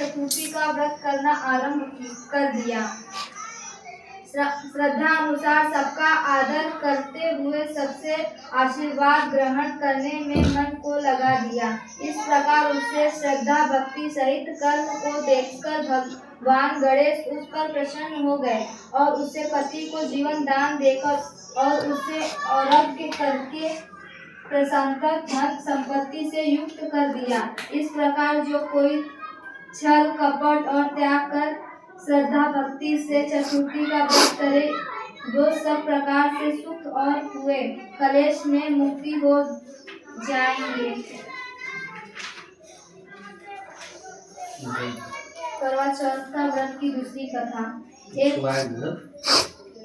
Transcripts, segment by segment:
चतुर्थी का व्रत करना आरंभ कर दिया। श्रद्धा अनुसार सबका आदर करते हुए सबसे आशीर्वाद ग्रहण करने में मन को लगा दिया। इस प्रकार उससे श्रद्धा भक्ति सहित कर्म को देखकर भगवान गणेश उस पर प्रसन्न हो गए और उससे पति को जीवन दान देकर और उसे आरोग्य करके प्रशांत धन संपत्ति से युक्त कर दिया। इस प्रकार जो कोई छल कपट और त्याग कर श्रद्धा भक्ति से चतुर्थी का व्रत करे वो सब प्रकार से सुख और हुए कलेश में मुक्ति हो जाएंगे। करवा चौथ का व्रत की दूसरी कथा।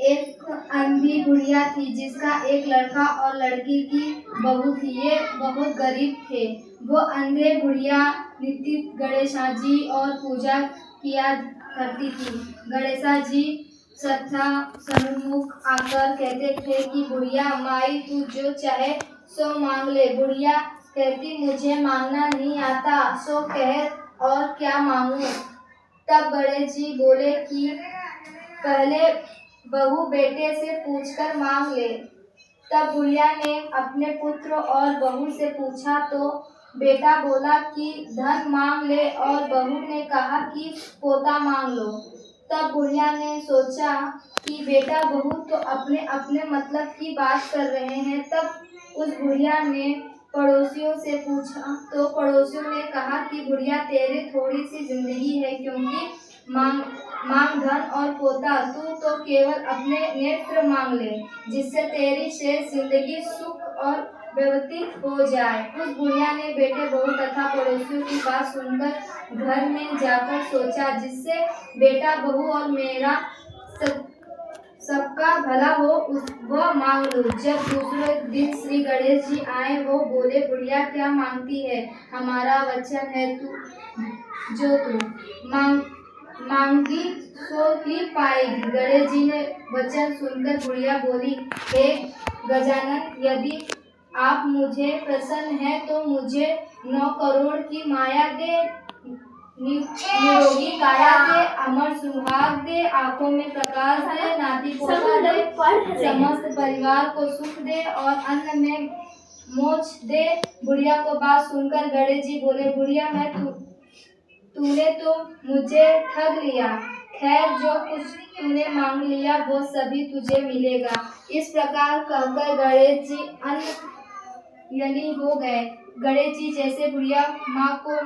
एक अंधी बुढ़िया थी जिसका एक लड़का और लड़की की बहू थी। ये बहुत गरीब थे। वो अंधे बुढ़िया नित्य गणेशा जी और पूजा किया करती थी। गणेशा जी श्रद्धा सन्मुख आकर कहते थे कि बुढ़िया माई तू जो चाहे सो मांग ले। बुढ़िया कहती मुझे मांगना नहीं आता, सो कह और क्या मांगूं। तब गणेश जी बोले कि पहले बहू बेटे से पूछकर मांग ले। तब बुढ़िया ने अपने पुत्र और बहू से पूछा तो बेटा बोला कि धन मांग ले और बहू ने कहा कि पोता मांग लो। तब बुढ़िया ने सोचा कि बेटा बहू तो अपने अपने मतलब की बात कर रहे हैं। तब उस बुढ़िया ने पड़ोसियों से पूछा तो पड़ोसियों ने कहा कि बुढ़िया तेरी थोड़ी सी जिंदगी है क्योंकि मांग धन और पोता, तू तो केवल अपने नेत्र मांग ले जिससे तेरी शेष जिंदगी सुख और व्यतीत हो जाए। उस बुढ़िया ने बेटे बहू तथा पड़ोसियों की बात सुनकर घर में जाकर सोचा जिससे बेटा बहू और मेरा सबका भला हो वह मांग लूं। जब दूसरे दिन श्री गणेश जी आए वो बोले बुढ़िया क्या मांगती है, हमारा वचन है तू जो तू मांगी सो ही पाएगी। गणेश जी ने वचन सुनकर बुढ़िया बोली हे गजानन यदि आप मुझे प्रसन्न हैं तो मुझे 9 करोड़ की माया दे, निरोगी काया दे, अमर सुहाग दे, आंखों में प्रकाश दे, नाती पोता दे, समस्त परिवार को सुख दे और अन्न में मोक्ष दे। बुढ़िया को बात सुनकर गणेश जी बोले बुढ़िया मैं तूने तो मुझे ठग लिया। खैर जो कुछ तूने मांग लिया वो सभी तुझे मिलेगा। इस प्रकार कहकर गणेश जी अन्न हो गए। गणेश जी जैसे बुढ़िया माँ को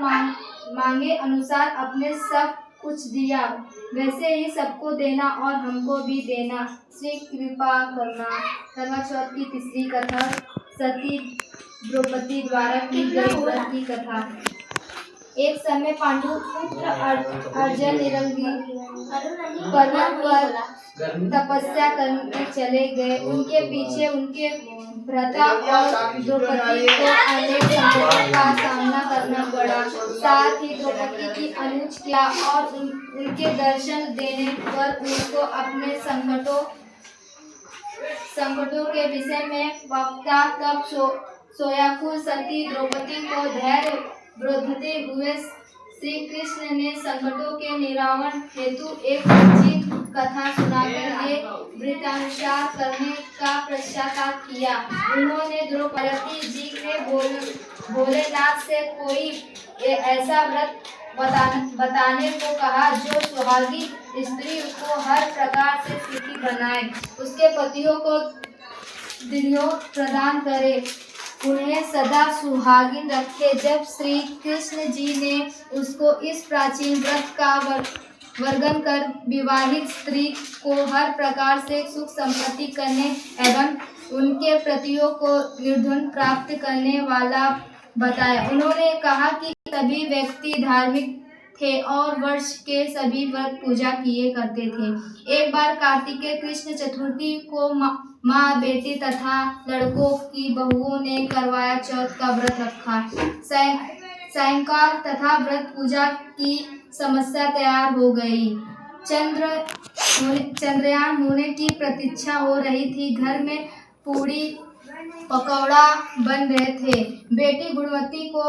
मांगे अनुसार अपने सब कुछ दिया वैसे ही सबको देना और हमको भी देना। श्री कृपा करना। करवा चौथ की तीसरी कथा सती द्रौपदी द्वारा की गई व्रत की कथा। एक समय पांडु पुत्र अर्जुन निरंगी पर्वत पर तपस्या करने चले गए। उनके पीछे उनके भ्राता और द्रौपदी को अनेक संकटों का सामना करना पड़ा। साथ ही द्रौपदी की अनुज किया और उनके दर्शन देने पर उनको अपने संकटों के विषय में वक्ता। तब सोयाकुल सती द्रौपदी को धैर्य बोधते हुए श्री कृष्ण ने संकटों के निवारण हेतु एक सच्ची कथा सुनाकर ये वृत्तानुसार करने का पश्चाताप किया। उन्होंने द्रौपदी जी ने भोलेनाथ से कोई ऐसा व्रत बताने को कहा जो सुहागी स्त्री को हर प्रकार से सुखी बनाए, उसके पतियों को दिव्यों प्रदान करे, उन्हें सदा सुहागिन रखे। जब श्री कृष्ण जी ने उसको इस प्राचीन व्रत का वर्णन कर विवाहित स्त्री को हर प्रकार से सुख संपत्ति करने एवं उनके पतियों को निर्धन प्राप्त करने वाला बताया। उन्होंने कहा कि सभी व्यक्ति धार्मिक थे और वर्ष के सभी व्रत पूजा किए करते थे। एक बार कार्तिकेय कृष्ण चतुर्थी को माँ बेटी तथा लड़कों की बहुओं ने करवाया चौथ का व्रत रखा। सायंकाल तथा व्रत पूजा की समस्या तैयार हो गई। चंद्रयान होने की प्रतीक्षा हो रही थी। घर में पूरी पकौड़ा बन रहे थे। बेटी गुणवती को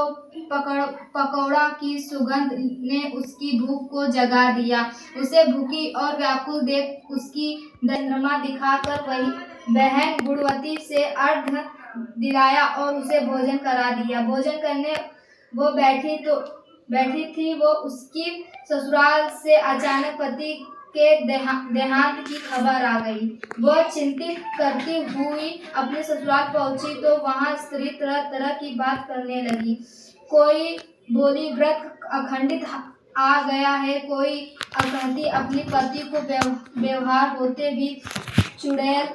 पकौड़ा की सुगंध ने उसकी भूख को जगा दिया। उसे भूखी और व्याकुल देख उसकी चंद्रमा दिखाकर वही बहन गुणवती से अर्घ्य दिलाया और उसे भोजन करा दिया। भोजन करने वो बैठी थी, वो उसकी ससुराल से अचानक पति के देहांत की खबर आ गई। वह चिंतित करती हुई अपने ससुराल पहुंची तो वहां स्त्री तरह तरह की बात करने लगी। कोई बोली व्रत अखंडित आ गया है, कोई कहती अपनी पति को व्यवहार होते भी चुड़ैल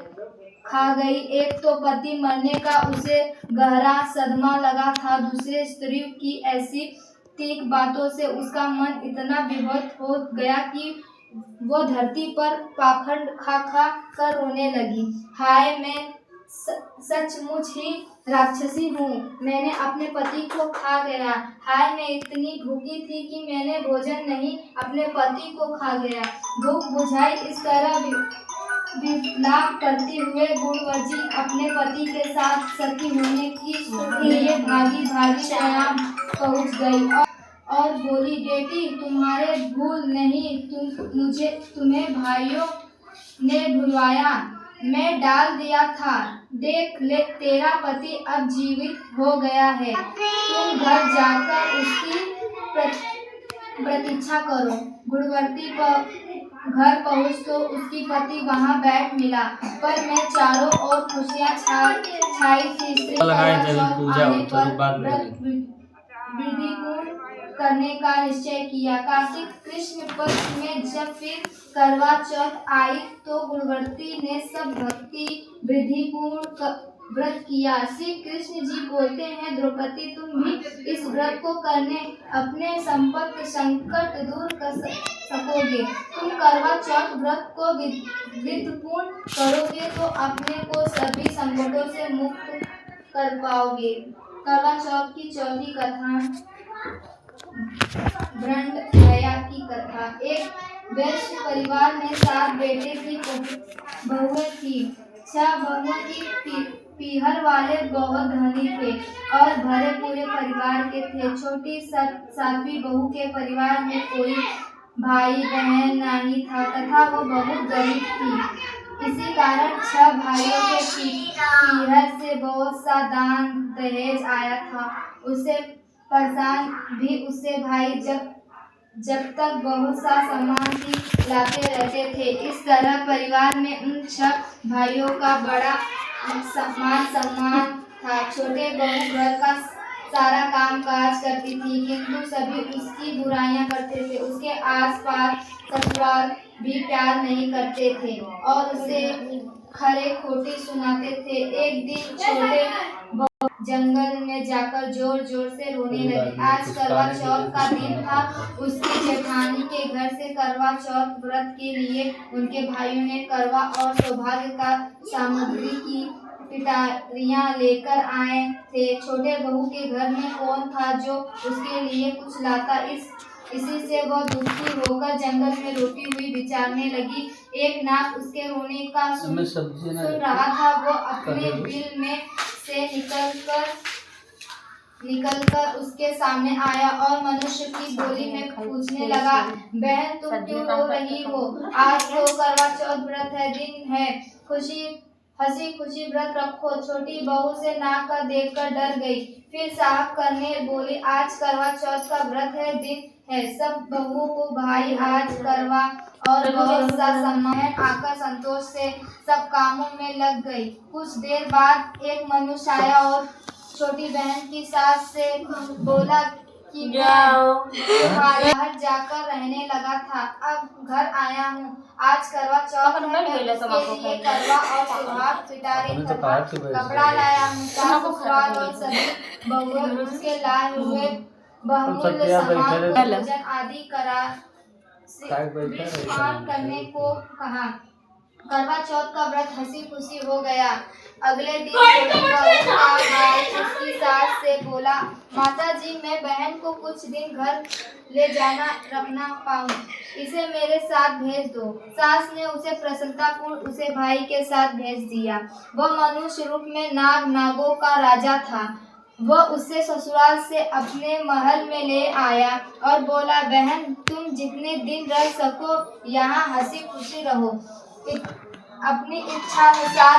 खा गई। एक तो पति मरने का उसे गहरा सदमा लगा था, दूसरे स्त्री की ऐसी तीख बातों से उसका मन इतना विभोर हो गया कि वो धरती पर पाखंड खा खा कर रोने लगी। हाय, मैं सचमुच ही राक्षसी हूँ, मैंने अपने पति को खा गया। हाय, मैं इतनी भूखी थी कि मैंने भोजन नहीं अपने पति को खा गया। भूख बुझाई इस तरह विलाप करते हुए गुणवती अपने पति के साथ सती होने के लिए भागी यहाँ पहुँच गई और बोली, बेटी तुम्हारे भूल नहीं, तुम्हें भाइयों ने भुलवाया, मैं डाल दिया था। देख ले, तेरा पति अब जीवित हो गया है। तुम घर जाकर उसकी प्रतीक्षा करो। गुणवती घर पहुंच तो उसकी पति वहां बैठ मिला, पर मैं चारों ओर खुशियां छाई थी। श्री आने पर विधिपूर्ण करने का निश्चय किया। कार्तिक कृष्ण पक्ष में जब फिर करवा चौथ आई तो गुणवती ने सब भक्ति विधिपूर्ण व्रत किया। श्री कृष्ण जी बोलते हैं, द्रौपदी तुम भी इस व्रत को करने अपने संपत्ति संकट दूर कर सकोगे। तुम करवा चौथ व्रत को विधिपूर्ण करोगे तो अपने को सभी संकटों से मुक्त कर पाओगे। करवा चौथ की चौथी कथा, ब्रह्म दया की कथा। एक वैश्य परिवार में 7 बेटे की बहुएं थी। 6 बहुओं की पीहर वाले बहुत धनी थे और भरे पूरे परिवार के थे। छोटी 7वीं बहू के परिवार में कोई भाई बहन नहीं था तथा वो बहुत गरीब थी। इसी कारण 6 भाइयों के पीहर से बहुत सा दान दहेज आया था। उसे परेशान भी उससे भाई जब तक बहुत सा सामान भी लाते रहते थे। इस तरह परिवार में उन 6 भाइयों का बड़ा सम्मान था। छोटे बहू घर का सारा काम काज करती थी, किंतु सभी उसकी बुराइयां करते थे। उसके आसपास ससुराल भी प्यार नहीं करते थे और उसे खरे खोटी सुनाते थे। एक दिन छोटे बहू जंगल में जाकर जोर जोर से रोने लगी। आज करवा चौथ का दिन था। उसकी जेठानी के घर से करवा चौथ व्रत के लिए उनके भाइयों ने करवा और सौभाग्य का सामग्री की पिटारियां लेकर आए थे। छोटे बहू के घर में कौन था जो उसके लिए कुछ लाता। इसी से वह दुखी होकर जंगल में रोती हुई विचारने लगी। एक नाग उसके रोने का सुन रहा था। वो अपने बिल में से निकलकर उसके सामने आया और मनुष्य की बोली में पूछने लगा, बहन तुम क्यों रो रही हो? आज तो करवा चौथ व्रत है, दिन है, हंसी खुशी व्रत रखो। छोटी बहू से नाक का देखकर डर गई, फिर साहब करने बोली, आज करवा चौथ का व्रत है, दिन है। सब बहू को भाई आज करवा और बहुत सा सम्मान आकर संतोष से सब कामों में लग गई। कुछ देर बाद एक मनुष्य आया और छोटी बहन की सास से बोला कि मैं बाहर जाकर रहने लगा था, अब घर आया हूँ। आज करवा चौथ है, मैं उसके लिए करवा और सुहाग पिटारी कपड़ा लाया हूँ। ससुराल और सभी बहुएं उसके लाए हुए बहुमूल्य सामान भोजन आदि करा स्नान करने को कहा। करवा चौथ का व्रत हंसी खुशी हो गया। अगले दिन छोटी बहू का भाई उसकी सास से बोला, माता जी मैं बहन को कुछ दिन घर ले जाना रखना पाऊँ, इसे मेरे साथ भेज दो। सास ने उसे प्रसन्नतापूर्ण उसे भाई के साथ भेज दिया। वह मनुष्य रूप में नाग नागों का राजा था। वह उसे ससुराल से अपने महल में ले आया और बोला, बहन तुम जितने दिन रह सको यहाँ हंसी खुशी रहो, अपनी इच्छा अनुसार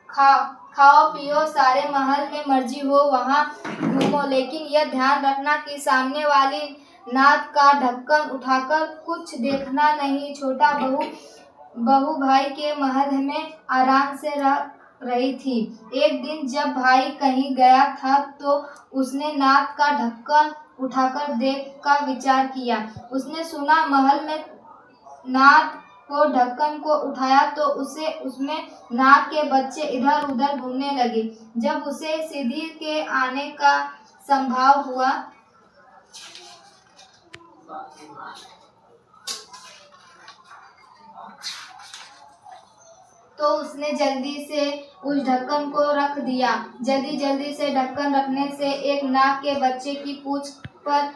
खाओ पियो, सारे महल में मर्जी हो वहाँ घूमो, लेकिन यह ध्यान रखना कि सामने वाली नाद का ढक्कन उठाकर कुछ देखना नहीं। छोटा बहू भाई के महल में आराम से रही थी। एक दिन जब भाई कहीं गया था तो उसने नाक का ढक्कन उठाकर देख का विचार किया। उसने सुना महल में नाक को ढक्कन को उठाया तो उसे उसमें नाग के बच्चे इधर उधर घूमने लगे। जब उसे सीधी के आने का संभव हुआ तो उसने जल्दी से उस ढक्कन को रख दिया। जल्दी से ढक्कन रखने से एक नाग के बच्चे की पूंछ पर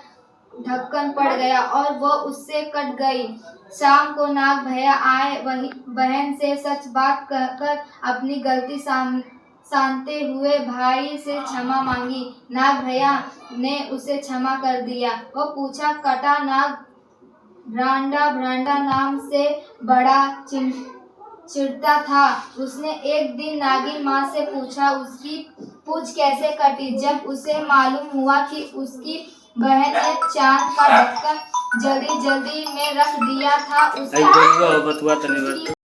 ढक्कन पड़ गया और वह उससे कट गई। शाम को नाग भैया आए, वही बहन से सच बात कहकर अपनी गलती सानते हुए भाई से क्षमा मांगी। नाग भैया ने उसे क्षमा कर दिया। वह पूछा कटा नाग भ्रांडा नाम से बड़ा चिढ़ता था। उसने एक दिन नागिन माँ से पूछा उसकी पूंछ कैसे कटी। जब उसे मालूम हुआ कि उसकी बहन ने चांद का ढक्कन जल्दी में रख दिया था, उसकी